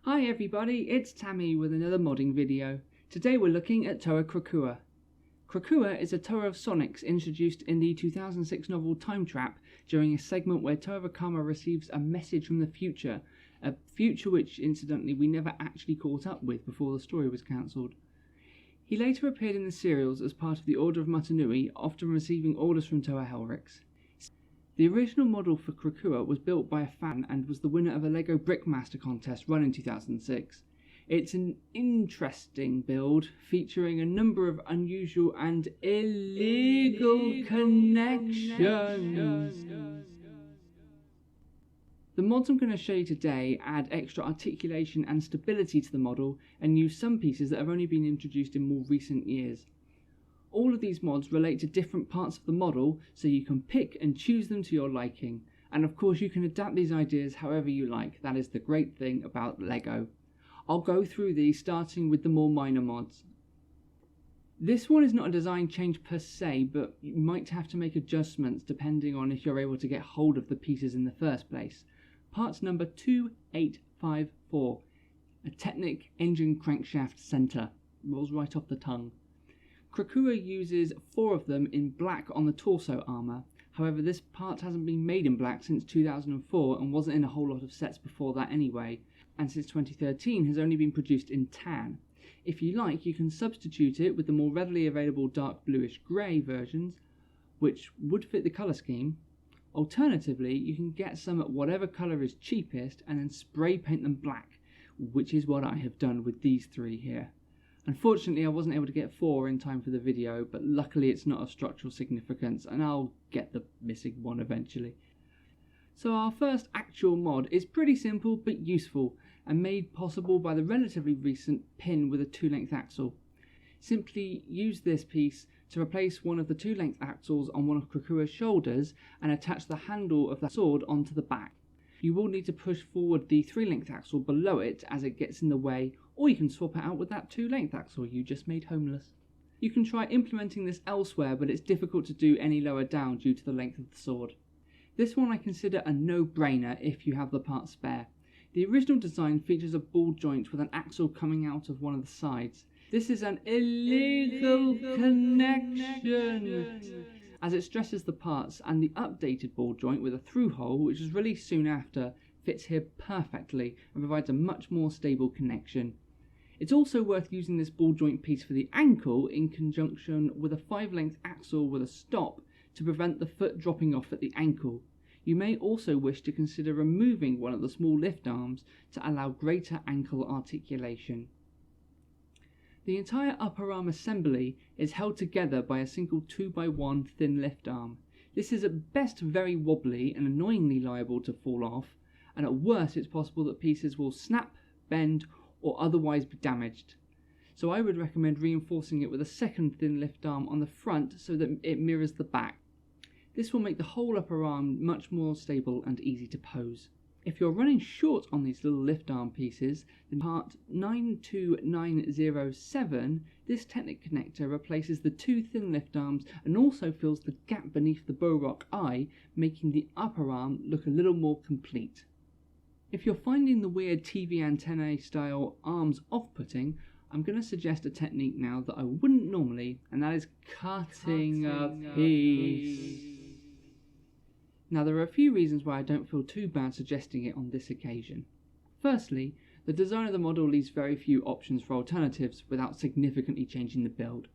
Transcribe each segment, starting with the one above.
Hi everybody, it's Tammy with another modding video. Today we're looking at Toa Krakua. Krakua is a Toa of Sonic's introduced in the 2006 novel Time Trap during a segment where Toa Rakama receives a message from the future, a future which incidentally we never actually caught up with before the story was cancelled. He later appeared in the serials as part of the Order of Mutanui, often receiving orders from Toa Helrix. The original model for Krakua was built by a fan and was the winner of a LEGO Brickmaster contest run in 2006. It's an interesting build featuring a number of unusual and illegal connections. The mods I'm going to show you today add extra articulation and stability to the model and use some pieces that have only been introduced in more recent years. All of these mods relate to different parts of the model, so you can pick and choose them to your liking. And of course you can adapt these ideas however you like. That is the great thing about LEGO. I'll go through these starting with the more minor mods. This one is not a design change per se, but you might have to make adjustments depending on if you're able to get hold of the pieces in the first place. Parts number 2854, a Technic engine crankshaft center. Rolls right off the tongue. Krakua uses 4 of them in black on the torso armour. However, this part hasn't been made in black since 2004 and wasn't in a whole lot of sets before that anyway, and since 2013 has only been produced in tan. If you like, you can substitute it with the more readily available dark bluish grey versions, which would fit the colour scheme. Alternatively, you can get some at whatever colour is cheapest and then spray paint them black, which is what I have done with these 3 here. Unfortunately, I wasn't able to get 4 in time for the video, but luckily it's not of structural significance and I'll get the missing one eventually. So our first actual mod is pretty simple but useful and made possible by the relatively recent pin with a 2-length axle. Simply use this piece to replace one of the 2-length axles on one of Krakua's shoulders and attach the handle of the sword onto the back. You will need to push forward the 3-length axle below it as it gets in the way, or you can swap it out with that 2-length axle you just made homeless. You can try implementing this elsewhere, but it's difficult to do any lower down due to the length of the sword. This one I consider a no-brainer if you have the part spare. The original design features a ball joint with an axle coming out of one of the sides. This is an illegal connection, as it stresses the parts, and the updated ball joint with a through hole, which was released soon after, fits here perfectly and provides a much more stable connection. It's also worth using this ball joint piece for the ankle in conjunction with a 5-length axle with a stop to prevent the foot dropping off at the ankle. You may also wish to consider removing one of the small lift arms to allow greater ankle articulation. The entire upper arm assembly is held together by a single 2x1 thin lift arm. This is at best very wobbly and annoyingly liable to fall off, and at worst it's possible that pieces will snap, bend, or otherwise be damaged. So I would recommend reinforcing it with a second thin lift arm on the front so that it mirrors the back. This will make the whole upper arm much more stable and easy to pose. If you're running short on these little lift arm pieces, then part 92907, this Technic connector replaces the 2 thin lift arms and also fills the gap beneath the Bohrok eye, making the upper arm look a little more complete. If you're finding the weird TV antennae style arms off-putting, I'm going to suggest a technique now that I wouldn't normally, and that is cutting a piece. Now there are a few reasons why I don't feel too bad suggesting it on this occasion. Firstly, the design of the model leaves very few options for alternatives without significantly changing the build.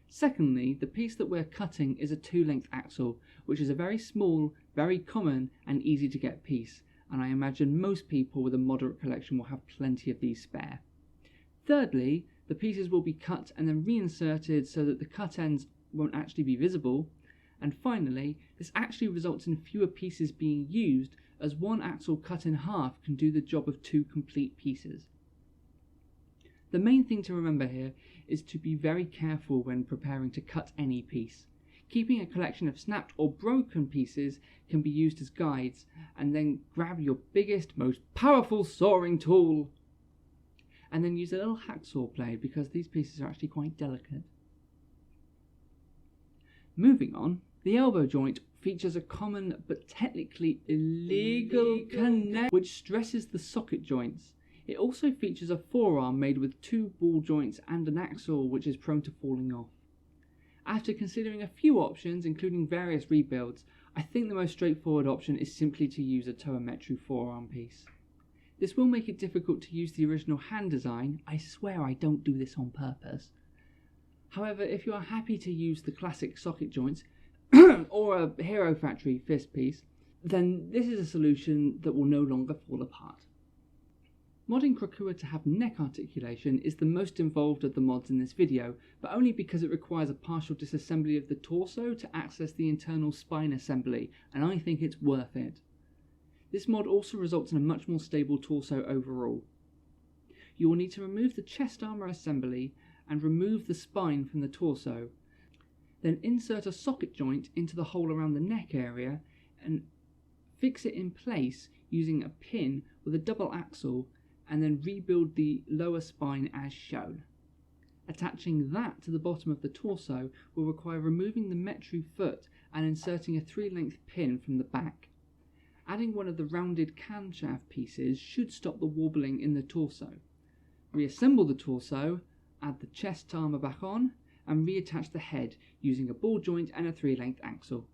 Secondly, the piece that we're cutting is a 2-length axle, which is a very small, very common and easy to get piece, and I imagine most people with a moderate collection will have plenty of these spare. Thirdly, the pieces will be cut and then reinserted so that the cut ends won't actually be visible. And finally, this actually results in fewer pieces being used, as one axle cut in half can do the job of 2 complete pieces. The main thing to remember here is to be very careful when preparing to cut any piece. Keeping a collection of snapped or broken pieces can be used as guides, and then grab your biggest, most powerful sawing tool, and then use a little hacksaw blade because these pieces are actually quite delicate. Moving on, the elbow joint features a common but technically illegal connect which stresses the socket joints. It also features a forearm made with 2 ball joints and an axle, which is prone to falling off. After considering a few options, including various rebuilds, I think the most straightforward option is simply to use a Toa Metru forearm piece. This will make it difficult to use the original hand design. I swear I don't do this on purpose. However, if you are happy to use the classic socket joints or a Hero Factory fist piece, then this is a solution that will no longer fall apart. Modding Krakua to have neck articulation is the most involved of the mods in this video, but only because it requires a partial disassembly of the torso to access the internal spine assembly, and I think it's worth it. This mod also results in a much more stable torso overall. You will need to remove the chest armor assembly and remove the spine from the torso. Then insert a socket joint into the hole around the neck area and fix it in place using a pin with a double axle, and then rebuild the lower spine as shown. Attaching that to the bottom of the torso will require removing the Metru foot and inserting a 3-length pin from the back. Adding one of the rounded camshaft pieces should stop the wobbling in the torso. Reassemble the torso, add the chest armor back on, and reattach the head using a ball joint and a 3-length axle.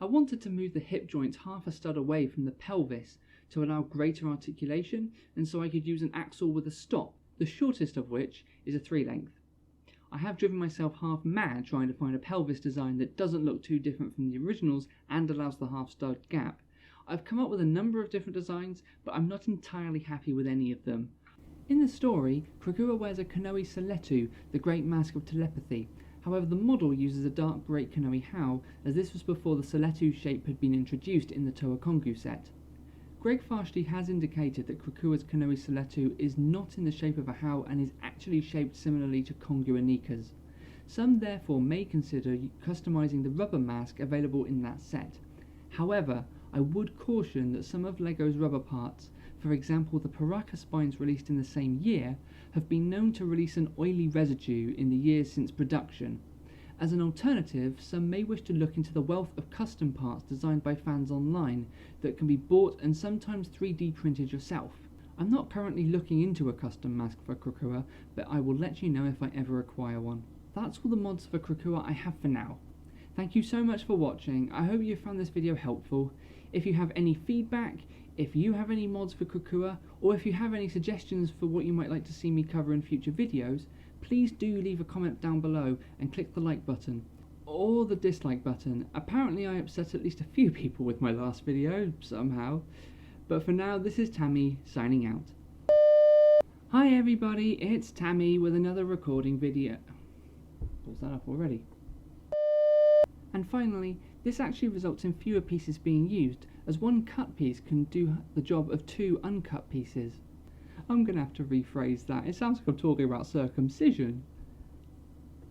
I wanted to move the hip joints half a stud away from the pelvis to allow greater articulation, and so I could use an axle with a stop, the shortest of which is a 3-length. I have driven myself half mad trying to find a pelvis design that doesn't look too different from the originals and allows the half stud gap. I've come up with a number of different designs, but I'm not entirely happy with any of them. In the story, Krakua wears a Konoe Seletu, the Great Mask of Telepathy. However, the model uses a dark Great Konoe Hau, as this was before the Seletu shape had been introduced in the Toa Kongu set. Greg Farshley has indicated that Krakua's Konoe Seletu is not in the shape of a Hau and is actually shaped similarly to Kongu Anika's. Some therefore may consider customizing the rubber mask available in that set. However, I would caution that some of LEGO's rubber parts, for example the Paraka spines released in the same year, have been known to release an oily residue in the years since production. As an alternative, some may wish to look into the wealth of custom parts designed by fans online that can be bought and sometimes 3D printed yourself. I'm not currently looking into a custom mask for Krakua, but I will let you know if I ever acquire one. That's all the mods for Krakua I have for now. Thank you so much for watching. I hope you found this video helpful. If you have any feedback, if you have any mods for Krakua, or if you have any suggestions for what you might like to see me cover in future videos, please do leave a comment down below and click the like button, or the dislike button. Apparently I upset at least a few people with my last video, somehow. But for now, this is Tammy, signing out. Hi everybody, it's Tammy with another recording video. Pulls that up already. And finally, this actually results in fewer pieces being used, as one cut piece can do the job of 2 uncut pieces. I'm gonna have to rephrase that. It sounds like I'm talking about circumcision.